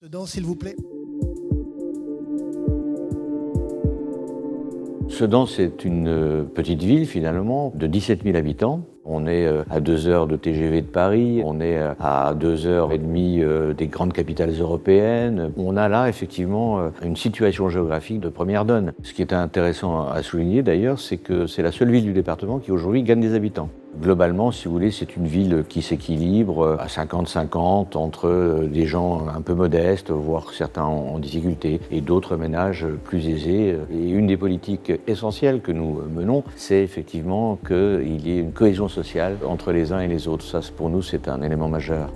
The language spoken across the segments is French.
Dedans, s'il vous plaît. Sedan, c'est une petite ville finalement de 17 000 habitants. On est à 2 heures de TGV de Paris, on est à 2 heures et demie des grandes capitales européennes. On a là effectivement une situation géographique de première donne. Ce qui est intéressant à souligner d'ailleurs, c'est que c'est la seule ville du département qui aujourd'hui gagne des habitants. Globalement, si vous voulez, c'est une ville qui s'équilibre à 50-50 entre des gens un peu modestes, voire certains en difficulté, et d'autres ménages plus aisés. Et une des politiques essentielles que nous menons, c'est effectivement qu'il y ait une cohésion sociale entre les uns et les autres. Ça, pour nous, c'est un élément majeur.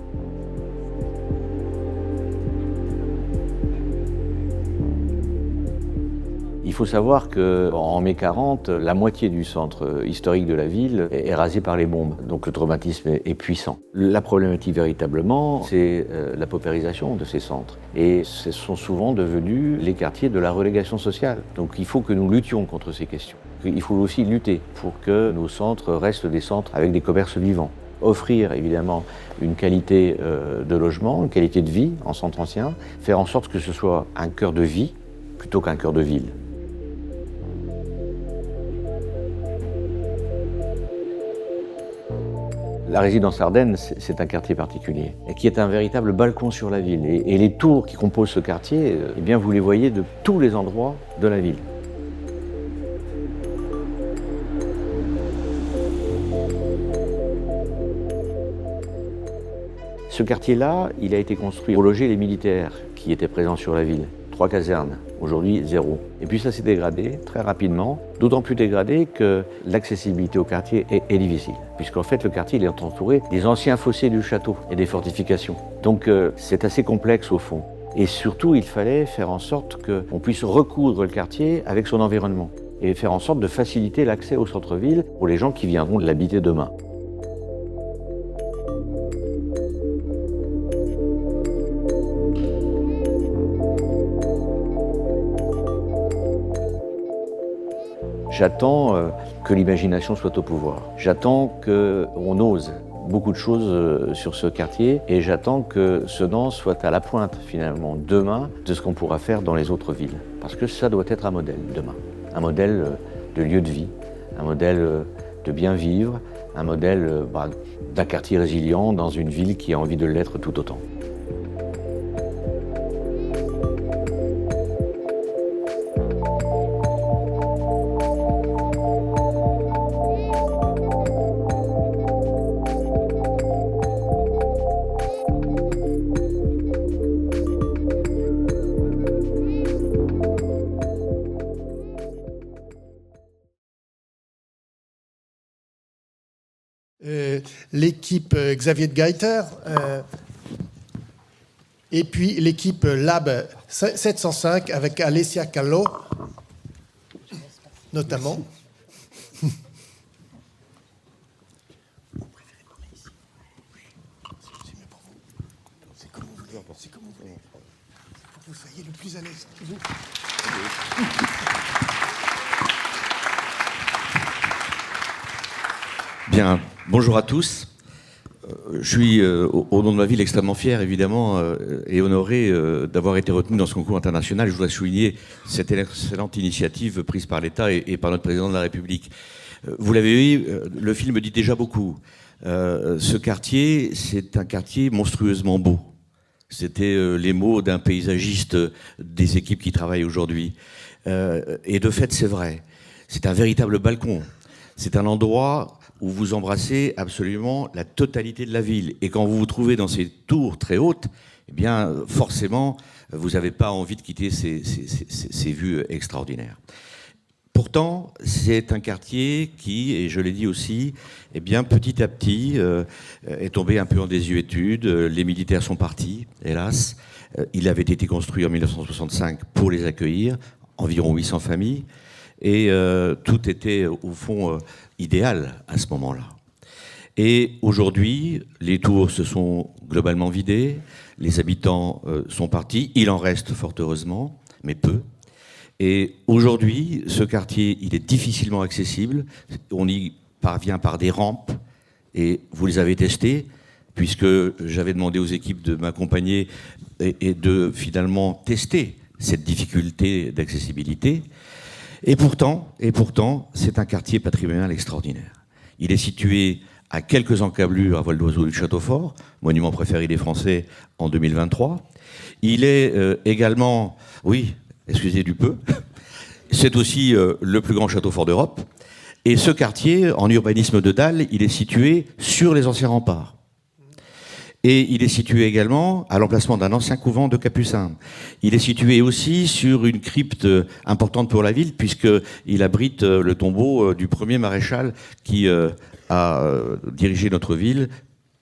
Il faut savoir qu'en mai 40, la moitié du centre historique de la ville est rasé par les bombes. Donc le traumatisme est puissant. La problématique véritablement, c'est la paupérisation de ces centres. Et ce sont souvent devenus les quartiers de la relégation sociale. Donc il faut que nous luttions contre ces questions. Il faut aussi lutter pour que nos centres restent des centres avec des commerces vivants. Offrir évidemment une qualité de logement, une qualité de vie en centre ancien, faire en sorte que ce soit un cœur de vie plutôt qu'un cœur de ville. La résidence Ardennes, c'est un quartier particulier, et qui est un véritable balcon sur la ville. Et les tours qui composent ce quartier, eh bien, vous les voyez de tous les endroits de la ville. Ce quartier-là, il a été construit pour loger les militaires qui étaient présents sur la ville. 3 casernes, aujourd'hui 0. Et puis ça s'est dégradé très rapidement, d'autant plus dégradé que l'accessibilité au quartier est difficile, puisqu'en fait le quartier il est entouré des anciens fossés du château et des fortifications. Donc c'est assez complexe au fond. Et surtout, il fallait faire en sorte qu'on puisse recoudre le quartier avec son environnement et faire en sorte de faciliter l'accès au centre-ville pour les gens qui viendront de l'habiter demain. J'attends que l'imagination soit au pouvoir. J'attends qu'on ose beaucoup de choses sur ce quartier et j'attends que Sedan soit à la pointe finalement demain de ce qu'on pourra faire dans les autres villes. Parce que ça doit être un modèle demain. Un modèle de lieu de vie, un modèle de bien vivre, un modèle d'un quartier résilient dans une ville qui a envie de l'être tout autant. L'équipe Xavier de Gaiter et puis l'équipe Lab 705 avec Alessia Callo notamment. C'est comme vous voulez. C'est comme vous voulez. Vous soyez le plus à l'aise. Bien, bonjour à tous. Je suis, au nom de ma ville, extrêmement fier, évidemment, et honoré d'avoir été retenu dans ce concours international. Je voudrais souligner cette excellente initiative prise par l'État et par notre président de la République. Vous l'avez vu, le film dit déjà beaucoup. Ce quartier, c'est un quartier monstrueusement beau. C'était les mots d'un paysagiste des équipes qui travaillent aujourd'hui. Et de fait, c'est vrai. C'est un véritable balcon. C'est un endroit où vous embrassez absolument la totalité de la ville. Et quand vous vous trouvez dans ces tours très hautes, eh bien, forcément, vous n'avez pas envie de quitter ces vues extraordinaires. Pourtant, c'est un quartier qui, et je l'ai dit aussi, eh bien, petit à petit, est tombé un peu en désuétude. Les militaires sont partis, hélas. Il avait été construit en 1965 pour les accueillir, environ 800 familles. Et tout était, au fond, idéal à ce moment-là. Et aujourd'hui, les tours se sont globalement vidées, les habitants sont partis, il en reste fort heureusement, mais peu. Et aujourd'hui, ce quartier, il est difficilement accessible, on y parvient par des rampes, et vous les avez testées, puisque j'avais demandé aux équipes de m'accompagner et de finalement tester cette difficulté d'accessibilité. Et pourtant, c'est un quartier patrimonial extraordinaire. Il est situé à quelques encablures à vol d'oiseau du Château Fort, monument préféré des Français en 2023. Il est également, oui, excusez du peu, c'est aussi le plus grand château fort d'Europe. Et ce quartier, en urbanisme de dalle, il est situé sur les anciens remparts. Et il est situé également à l'emplacement d'un ancien couvent de Capucins. Il est situé aussi sur une crypte importante pour la ville, puisqu'il abrite le tombeau du premier maréchal qui a dirigé notre ville,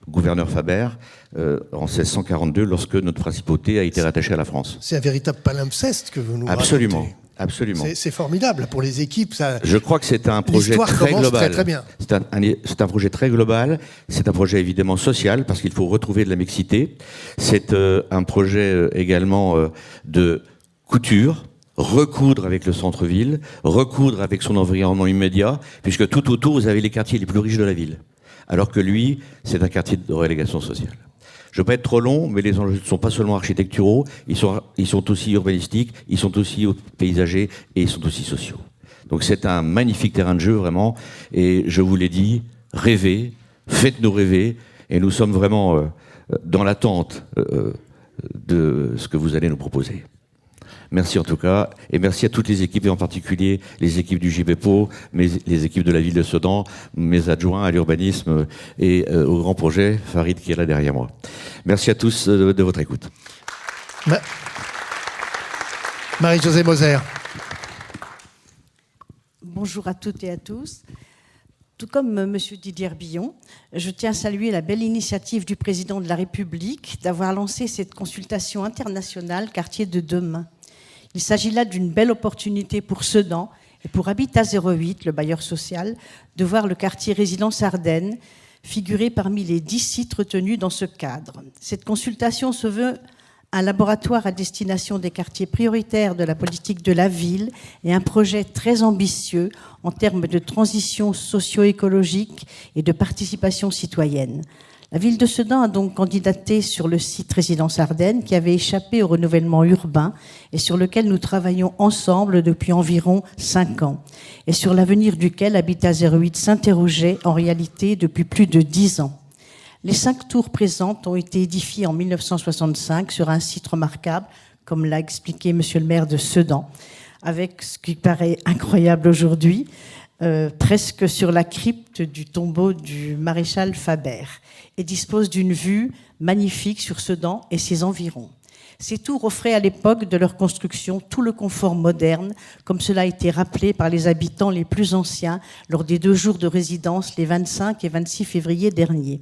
gouverneur Faber, en 1642, lorsque notre principauté a été rattachée à la France. C'est un véritable palimpseste que vous nous Absolument. racontez. Absolument. C'est formidable pour les équipes. Ça... Je crois que c'est un projet L'histoire très commence global. très bien. C'est un projet très global. C'est un projet évidemment social parce qu'il faut retrouver de la mixité. C'est un projet également de couture, recoudre avec le centre-ville, recoudre avec son environnement immédiat, puisque tout autour vous avez les quartiers les plus riches de la ville. Alors que lui, c'est un quartier de relégation sociale. Je ne veux pas être trop long, mais les enjeux ne sont pas seulement architecturaux, ils sont aussi urbanistiques, ils sont aussi paysagers et ils sont aussi sociaux. Donc c'est un magnifique terrain de jeu, vraiment, et je vous l'ai dit, rêvez, faites-nous rêver, et nous sommes vraiment dans l'attente de ce que vous allez nous proposer. Merci en tout cas, et merci à toutes les équipes, et en particulier les équipes du JBPO, les équipes de la ville de Sedan, mes adjoints à l'urbanisme et au grand projet, Farid qui est là derrière moi. Merci à tous de votre écoute. Marie-Josée Moser. Bonjour à toutes et à tous. Tout comme M. Didier Billon, je tiens à saluer la belle initiative du président de la République d'avoir lancé cette consultation internationale Quartier de demain. Il s'agit là d'une belle opportunité pour Sedan et pour Habitat 08, le bailleur social, de voir le quartier Résidence Ardennes figurer parmi les 10 sites retenus dans ce cadre. Cette consultation se veut un laboratoire à destination des quartiers prioritaires de la politique de la ville et un projet très ambitieux en termes de transition socio-écologique et de participation citoyenne. La ville de Sedan a donc candidaté sur le site Résidence Ardennes qui avait échappé au renouvellement urbain et sur lequel nous travaillons ensemble depuis environ 5 ans et sur l'avenir duquel Habitat 08 s'interrogeait en réalité depuis plus de 10 ans. Les 5 tours présentes ont été édifiées en 1965 sur un site remarquable, comme l'a expliqué monsieur le maire de Sedan, avec ce qui paraît incroyable aujourd'hui, presque sur la crypte du tombeau du maréchal Faber, et dispose d'une vue magnifique sur Sedan et ses environs. Ces tours offraient à l'époque de leur construction tout le confort moderne, comme cela a été rappelé par les habitants les plus anciens lors des 2 jours de résidence les 25 et 26 février derniers.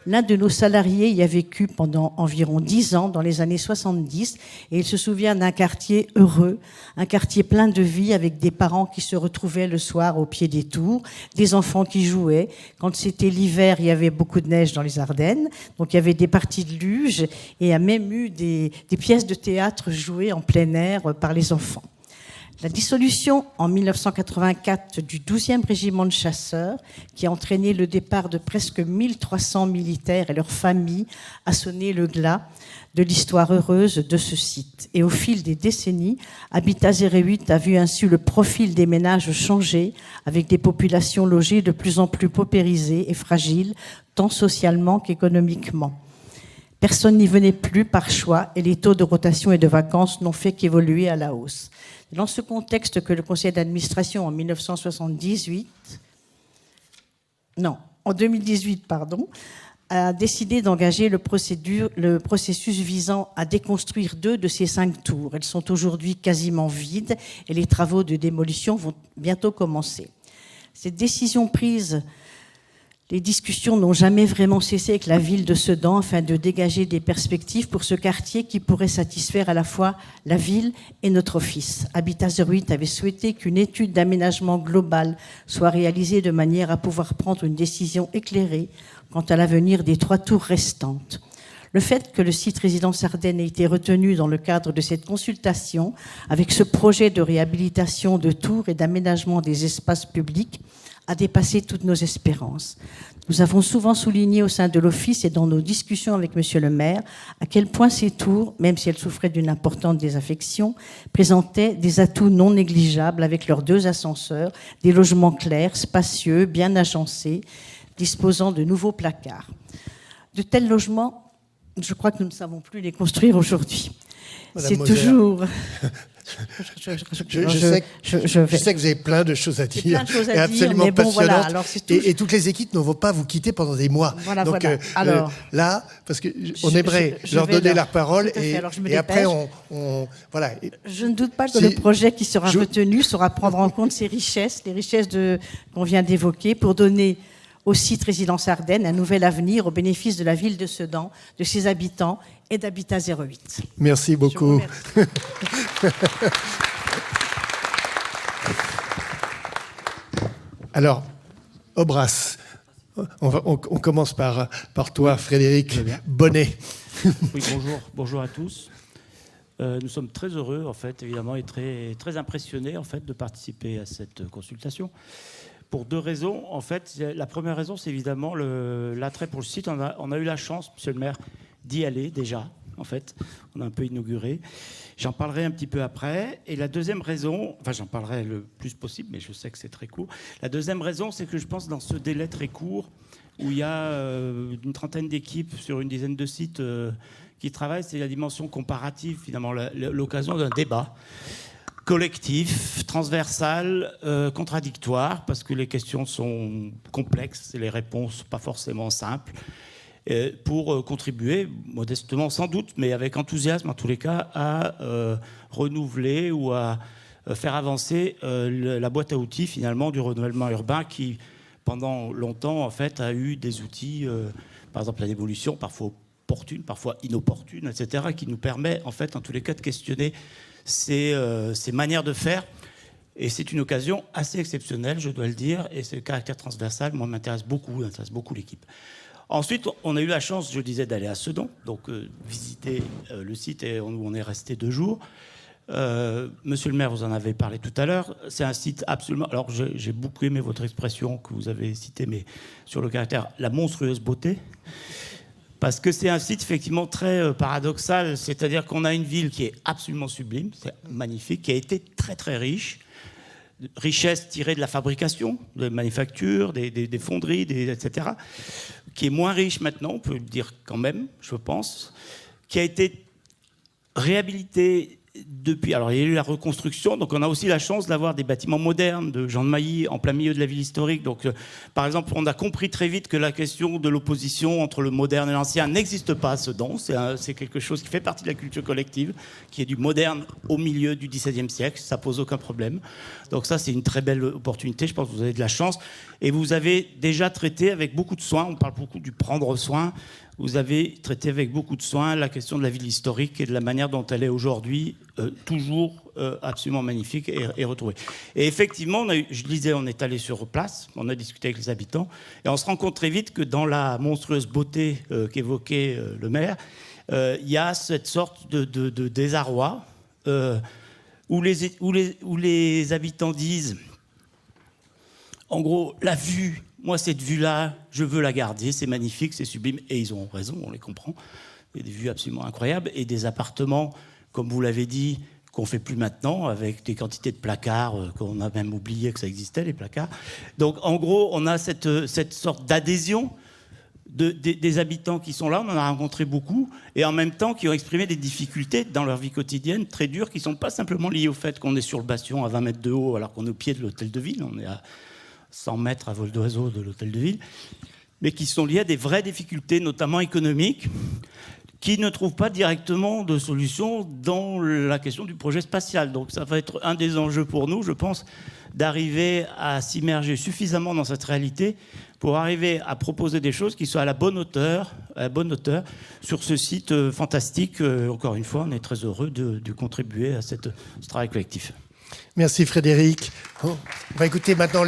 L'un de nos salariés y a vécu pendant environ 10 ans dans les années 70 et il se souvient d'un quartier heureux, un quartier plein de vie avec des parents qui se retrouvaient le soir au pied des tours, des enfants qui jouaient. Quand c'était l'hiver, il y avait beaucoup de neige dans les Ardennes, donc il y avait des parties de luge et il y a même eu des pièces de théâtre jouées en plein air par les enfants. La dissolution en 1984 du 12e régiment de chasseurs, qui a entraîné le départ de presque 1300 militaires et leurs familles, a sonné le glas de l'histoire heureuse de ce site. Et au fil des décennies, Habitat 08 a vu ainsi le profil des ménages changer, avec des populations logées de plus en plus paupérisées et fragiles, tant socialement qu'économiquement. Personne n'y venait plus par choix et les taux de rotation et de vacances n'ont fait qu'évoluer à la hausse. Dans ce contexte que le conseil d'administration en 2018, a décidé d'engager le processus visant à déconstruire 2 de ces 5 tours. Elles sont aujourd'hui quasiment vides et les travaux de démolition vont bientôt commencer. Cette décision prise, les discussions n'ont jamais vraiment cessé avec la ville de Sedan afin de dégager des perspectives pour ce quartier qui pourrait satisfaire à la fois la ville et notre office. Habitat 08 avait souhaité qu'une étude d'aménagement global soit réalisée de manière à pouvoir prendre une décision éclairée quant à l'avenir des 3 tours restantes. Le fait que le site Résidence Ardennes ait été retenu dans le cadre de cette consultation avec ce projet de réhabilitation de tours et d'aménagement des espaces publics a dépassé toutes nos espérances. Nous avons souvent souligné au sein de l'Office et dans nos discussions avec Monsieur le maire à quel point ces tours, même si elles souffraient d'une importante désaffection, présentaient des atouts non négligeables avec leurs 2 ascenseurs, des logements clairs, spacieux, bien agencés, disposant de nouveaux placards. De tels logements, je crois que nous ne savons plus les construire aujourd'hui. Madame C'est Moser. toujours... Je sais que vous avez plein de choses à J'ai dire, plein de choses à et dire, absolument mais bon, passionnantes. voilà, alors c'est tout. Et toutes les équipes ne vont pas vous quitter pendant des mois. Voilà, Donc voilà. Alors, là, parce qu'on aimerait je leur vais donner leur- la parole, tout à fait. Alors, je me et après dépêche. voilà. Je ne doute pas que Si- le projet qui sera je- retenu saura prendre en compte ces richesses, les richesses qu'on vient d'évoquer, pour donner au site Résidence Ardennes un nouvel avenir au bénéfice de la ville de Sedan, de ses habitants et d'Habitat 08. Merci Je vous beaucoup. remercie. Alors, Obras, on commence par toi, Frédéric Bonnet. Oui, bonjour à tous. Nous sommes très heureux, en fait, évidemment, et très impressionnés, en fait, de participer à cette consultation. Pour 2 raisons, en fait. La première raison, c'est évidemment l'attrait pour le site. On a eu la chance, monsieur le maire, d'y aller déjà, en fait. On a un peu inauguré. J'en parlerai un petit peu après. Et la deuxième raison, enfin, j'en parlerai le plus possible, mais je sais que c'est très court. La deuxième raison, c'est que je pense dans ce délai très court, où il y a une trentaine d'équipes sur une dizaine de sites qui travaillent, c'est la dimension comparative, finalement, l'occasion d'un débat collectif, transversal, contradictoire, parce que les questions sont complexes et les réponses pas forcément simples, pour contribuer, modestement sans doute, mais avec enthousiasme en tous les cas, à renouveler ou à faire avancer la boîte à outils finalement du renouvellement urbain qui, pendant longtemps, en fait, a eu des outils, par exemple la dévolution, parfois opportune, parfois inopportune, etc., qui nous permet, en fait, en tous les cas, de questionner ces manières de faire. Et c'est une occasion assez exceptionnelle, je dois le dire, et c'est le caractère transversal, moi, m'intéresse beaucoup l'équipe. Ensuite, on a eu la chance, je le disais, d'aller à Sedan, donc visiter le site où on est resté 2 jours. Monsieur le maire, vous en avez parlé tout à l'heure. C'est un site absolument... Alors, j'ai beaucoup aimé votre expression que vous avez citée, mais sur le caractère, la monstrueuse beauté. Parce que c'est un site effectivement très paradoxal, c'est-à-dire qu'on a une ville qui est absolument sublime, c'est magnifique, qui a été très très riche, richesse tirée de la fabrication, de la manufacture, des fonderies, etc., qui est moins riche maintenant, on peut le dire quand même, je pense, qui a été réhabilitée depuis... Alors il y a eu la reconstruction, donc on a aussi la chance d'avoir des bâtiments modernes de Jean de Mailly en plein milieu de la ville historique. Donc par exemple, on a compris très vite que la question de l'opposition entre le moderne et l'ancien n'existe pas à Sedan. C'est quelque chose qui fait partie de la culture collective, qui est du moderne au milieu du XVIIe siècle. Ça pose aucun problème. Donc ça, c'est une très belle opportunité. Je pense que vous avez de la chance. Et vous avez déjà traité avec beaucoup de soin, on parle beaucoup du prendre soin, vous avez traité avec beaucoup de soin la question de la ville historique et de la manière dont elle est aujourd'hui toujours absolument magnifique et retrouvée. Et effectivement, je disais, on est allé sur place, on a discuté avec les habitants, et on se rend compte très vite que dans la monstrueuse beauté qu'évoquait le maire, il y a cette sorte de désarroi où les habitants disent, en gros, la vue... Moi, cette vue-là, je veux la garder, c'est magnifique, c'est sublime. Et ils ont raison, on les comprend. Il y a des vues absolument incroyables. Et des appartements, comme vous l'avez dit, qu'on ne fait plus maintenant, avec des quantités de placards, qu'on a même oublié que ça existait, les placards. Donc, en gros, on a cette sorte d'adhésion des habitants qui sont là. On en a rencontré beaucoup. Et en même temps, qui ont exprimé des difficultés dans leur vie quotidienne très dures, qui ne sont pas simplement liées au fait qu'on est sur le bastion à 20 mètres de haut, alors qu'on est au pied de l'hôtel de ville. On est à 100 mètres à vol d'oiseau de l'hôtel de ville, mais qui sont liées à des vraies difficultés, notamment économiques, qui ne trouvent pas directement de solution dans la question du projet spatial. Donc ça va être un des enjeux pour nous, je pense, d'arriver à s'immerger suffisamment dans cette réalité pour arriver à proposer des choses qui soient à la bonne hauteur sur ce site fantastique. Encore une fois, on est très heureux de contribuer à ce travail collectif. Merci Frédéric. On va écouter maintenant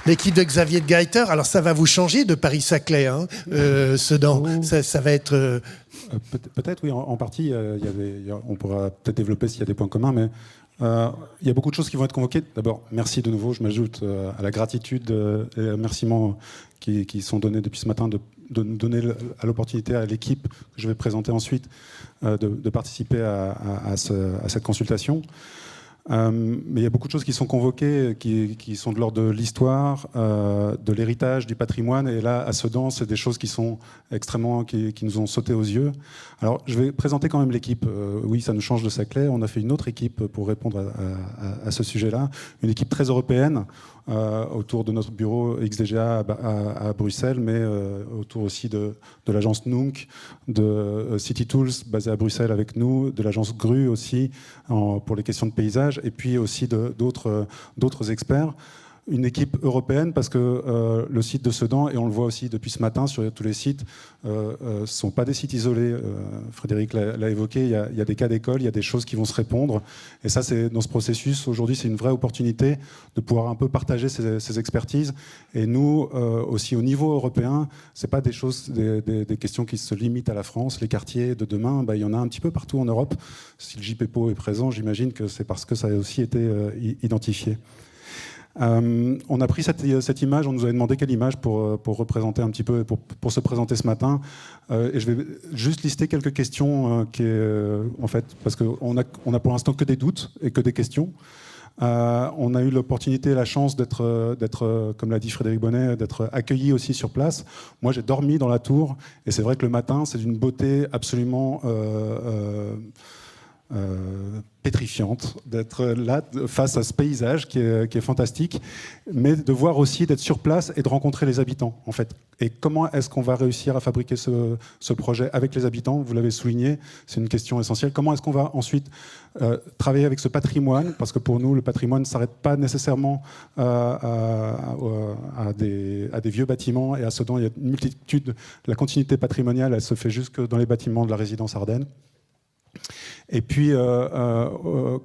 l'équipe de Xavier de Gaiter. Alors ça va vous changer de Paris-Saclay, hein, Sedan. Ça va être... Peut-être, oui, en partie. On pourra peut-être développer s'il y a des points communs, mais Il y a beaucoup de choses qui vont être convoquées. D'abord, merci de nouveau. Je m'ajoute à la gratitude et aux remerciements qui sont donnés depuis ce matin de nous donner l'opportunité à l'équipe que je vais présenter ensuite de participer à cette consultation. Mais il y a beaucoup de choses qui sont convoquées, qui sont de l'ordre de l'histoire, de l'héritage, du patrimoine. Et là, à Sedan, c'est des choses qui sont extrêmement, qui nous ont sauté aux yeux. Alors, je vais présenter quand même l'équipe. Oui, ça nous change de Saclay. On a fait une autre équipe pour répondre à ce sujet-là. Une équipe très européenne autour de notre bureau XDGA à Bruxelles, mais autour aussi de l'agence Nunc, de City Tools basée à Bruxelles avec nous, de l'agence GRU aussi pour les questions de paysage, et puis aussi d'autres experts. Une équipe européenne parce que le site de Sedan, et on le voit aussi depuis ce matin sur tous les sites, ne sont pas des sites isolés. Frédéric l'a évoqué, il y a des cas d'école, il y a des choses qui vont se répondre. Et ça, c'est dans ce processus, aujourd'hui, c'est une vraie opportunité de pouvoir un peu partager ces expertises. Et nous, aussi au niveau européen, ce n'est pas des questions qui se limitent à la France. Les quartiers de demain, il y en a un petit peu partout en Europe. Si le JPPO est présent, j'imagine que c'est parce que ça a aussi été identifié. On a pris cette image, on nous avait demandé quelle image pour représenter un petit peu, pour se présenter ce matin. Et je vais juste lister quelques questions en fait, parce qu'on a pour l'instant que des doutes et que des questions. On a eu l'opportunité et la chance d'être, comme l'a dit Frédéric Bonnet, d'être accueillis aussi sur place. Moi, j'ai dormi dans la tour, et c'est vrai que le matin, c'est d'une beauté absolument pétrifiante d'être là face à ce paysage qui est fantastique, mais de voir aussi d'être sur place et de rencontrer les habitants en fait. Et comment est-ce qu'on va réussir à fabriquer ce projet avec les habitants? Vous l'avez souligné, c'est une question essentielle. Comment est-ce qu'on va ensuite travailler avec ce patrimoine? Parce que pour nous, le patrimoine ne s'arrête pas nécessairement à des vieux bâtiments, et à Sedan, il y a une multitude. La continuité patrimoniale, elle se fait jusque dans les bâtiments de la résidence Ardennes. Et puis,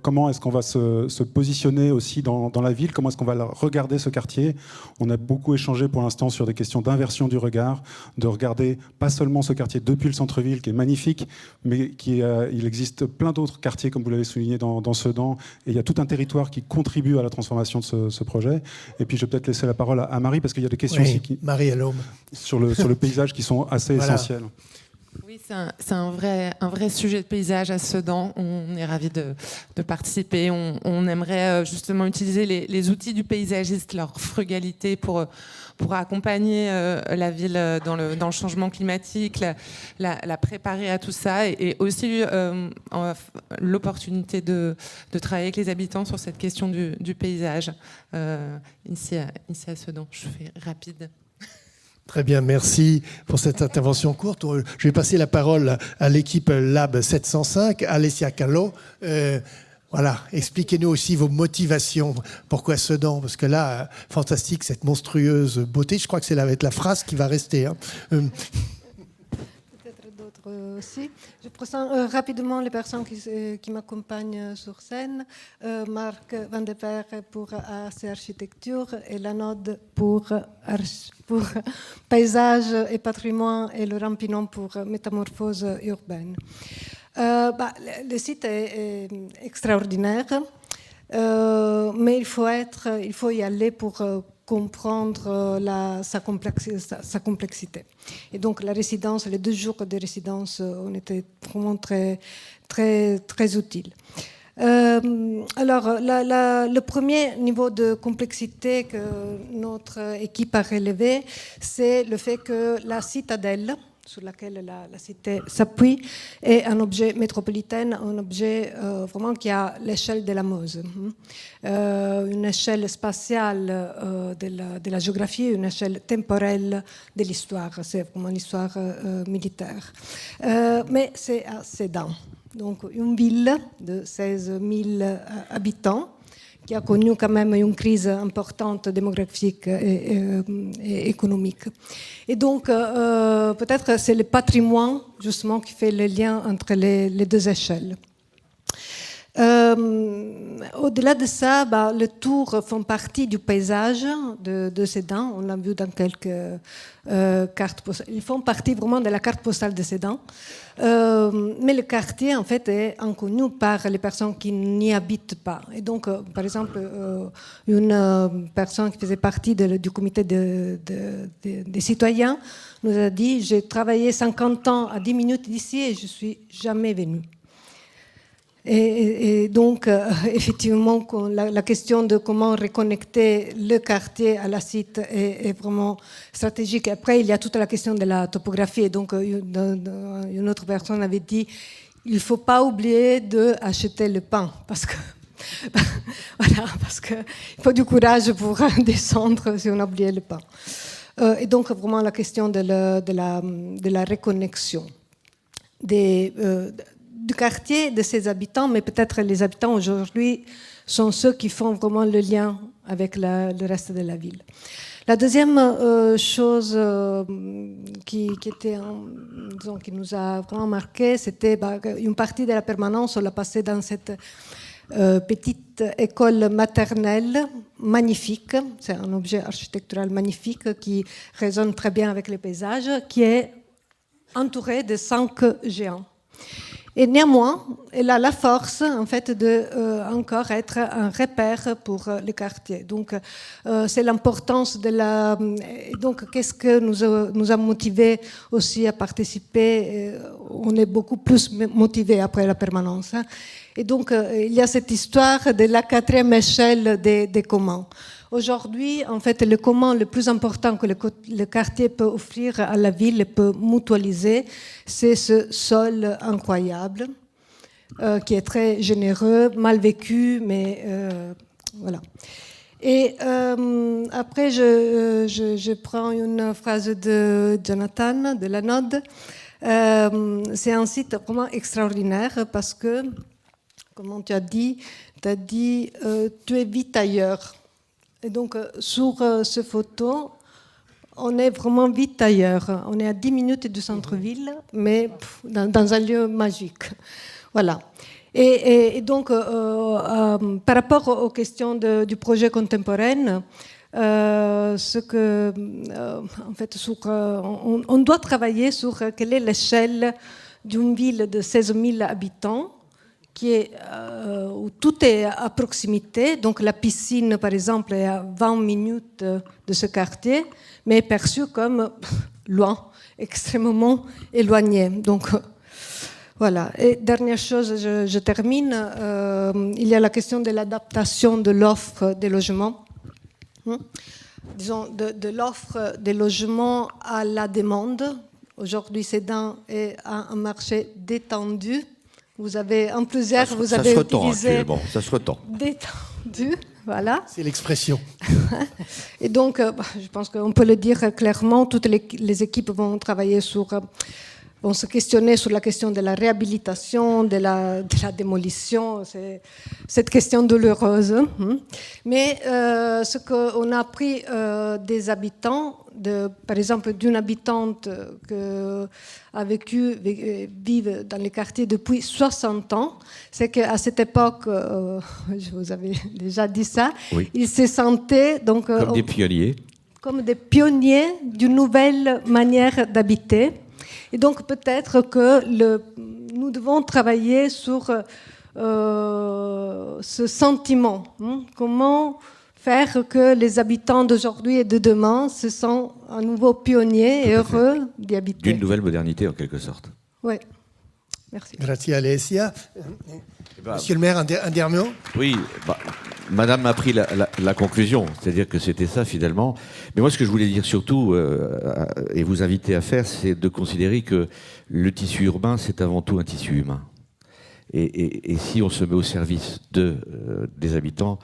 comment est-ce qu'on va se positionner aussi dans la ville? Comment est-ce qu'on va regarder ce quartier? On a beaucoup échangé pour l'instant sur des questions d'inversion du regard, de regarder pas seulement ce quartier depuis le centre-ville, qui est magnifique, mais il existe plein d'autres quartiers, comme vous l'avez souligné, dans Sedan, et il y a tout un territoire qui contribue à la transformation de ce projet. Et puis, je vais peut-être laisser la parole à Marie, parce qu'il y a des questions aussi Marie Allôme. sur le paysage qui sont assez essentielles. Oui, c'est un vrai sujet de paysage à Sedan. On est ravis de participer. On aimerait justement utiliser les outils du paysagiste, leur frugalité pour accompagner la ville dans le changement climatique, la préparer à tout ça, et aussi l'opportunité de travailler avec les habitants sur cette question du paysage ici à Sedan. Je fais rapide. Très bien, merci pour cette intervention courte. Je vais passer la parole à l'équipe Lab 705, Alessia Callo. Voilà, expliquez-nous aussi vos motivations. Pourquoi Sedan? Parce que là, fantastique, cette monstrueuse beauté. Je crois que va être la phrase qui va rester. Peut-être d'autres aussi. Je présente rapidement les personnes qui m'accompagnent sur scène. Marc Van de Per pour AC Architecture et Lanode pour Paysage et Patrimoine, et Laurent Pinon pour Métamorphose urbaine. Le site est extraordinaire, mais il faut y aller pour comprendre sa complexité. Et donc la résidence, les 2 jours de résidence ont été vraiment très, très, très utiles. Alors, le premier niveau de complexité que notre équipe a relevé, c'est le fait que la citadelle, sur laquelle la cité s'appuie, est un objet métropolitain, un objet vraiment qui a l'échelle de la Meuse, une échelle spatiale de la géographie, une échelle temporelle de l'histoire. C'est vraiment l'histoire militaire. Mais c'est à Sedan, donc une ville de 16 000 habitants, qui a connu quand même une crise importante démographique et économique. Et donc, peut-être c'est le patrimoine, justement, qui fait le lien entre les 2 échelles. Au-delà de ça, les tours font partie du paysage de Sedan. On l'a vu dans quelques cartes postales. Ils font partie vraiment de la carte postale de Sedan. Mais le quartier, en fait, est inconnu par les personnes qui n'y habitent pas. Et donc, par exemple, une personne qui faisait partie du comité des citoyens nous a dit « J'ai travaillé 50 ans à 10 minutes d'ici et je ne suis jamais venue ». Et donc, effectivement, la question de comment reconnecter le quartier à la site est vraiment stratégique. Après, il y a toute la question de la topographie. Et donc, une autre personne avait dit, il ne faut pas oublier d'acheter le pain, parce que voilà, parce qu'il faut du courage pour descendre si on a oublié le pain. Et donc, vraiment, la question de la reconnexion du quartier, de ses habitants, mais peut-être les habitants aujourd'hui sont ceux qui font vraiment le lien avec le reste de la ville. La deuxième chose qui nous a vraiment marqué, c'était une partie de la permanence, on l'a passée dans cette petite école maternelle magnifique. C'est un objet architectural magnifique qui résonne très bien avec les paysages, qui est entouré de 5 géants. Et néanmoins, elle a la force, en fait, de encore être un repère pour le quartier. Donc, c'est l'importance de la. Donc, qu'est-ce que nous a motivés aussi à participer? On est beaucoup plus motivés après la permanence. Et donc, il y a cette histoire de la 4e échelle des communs. Aujourd'hui, en fait, le commun le plus important que le quartier peut offrir à la ville, peut mutualiser, c'est ce sol incroyable, qui est très généreux, mal vécu, mais voilà. Et après, je prends une phrase de Jonathan, de la Node. C'est un site vraiment extraordinaire parce que, comme tu as dit, tu es vite ailleurs. Et donc, sur cette photo, on est vraiment vite ailleurs. On est à 10 minutes du centre-ville, mais dans un lieu magique. Voilà. Et donc, par rapport aux questions du projet contemporain, en fait, on doit travailler sur quelle est l'échelle d'une ville de 16 000 habitants, où tout est à proximité. Donc la piscine, par exemple, est à 20 minutes de ce quartier, mais est perçue comme loin, extrêmement éloignée. Donc voilà. Et dernière chose, je termine. Il y a la question de l'adaptation de l'offre des logements. Disons, de l'offre des logements à la demande. Aujourd'hui, Sedan est un marché détendu. Vous avez en plusieurs, vous avez utilisé ça se retend. Détendu, voilà. C'est l'expression. Et donc, je pense qu'on peut le dire clairement, toutes les équipes vont travailler vont se questionner sur la question de la réhabilitation, de la démolition, c'est cette question douloureuse. Mais ce qu'on a appris des habitants, par exemple d'une habitante qui vive dans les quartiers depuis 60 ans, c'est qu'à cette époque, je vous avais déjà dit ça, oui. Ils se sentaient donc, comme des pionniers. Comme des pionniers d'une nouvelle manière d'habiter. Et donc peut-être que nous devons travailler sur ce sentiment. Comment faire que les habitants d'aujourd'hui et de demain se sentent à nouveau pionniers et heureux d'y habiter. D'une nouvelle modernité, en quelque sorte. Oui. Merci. Grazie Alessia. Monsieur le maire, un dernier mot? Oui, madame a pris la conclusion, c'est-à-dire que c'était ça finalement. Mais moi, ce que je voulais dire surtout, et vous inviter à faire, c'est de considérer que le tissu urbain, c'est avant tout un tissu humain. Et si on se met au service des habitants,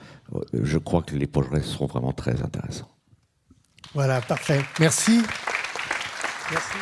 je crois que les projets seront vraiment très intéressants. Voilà, parfait. Merci. Merci.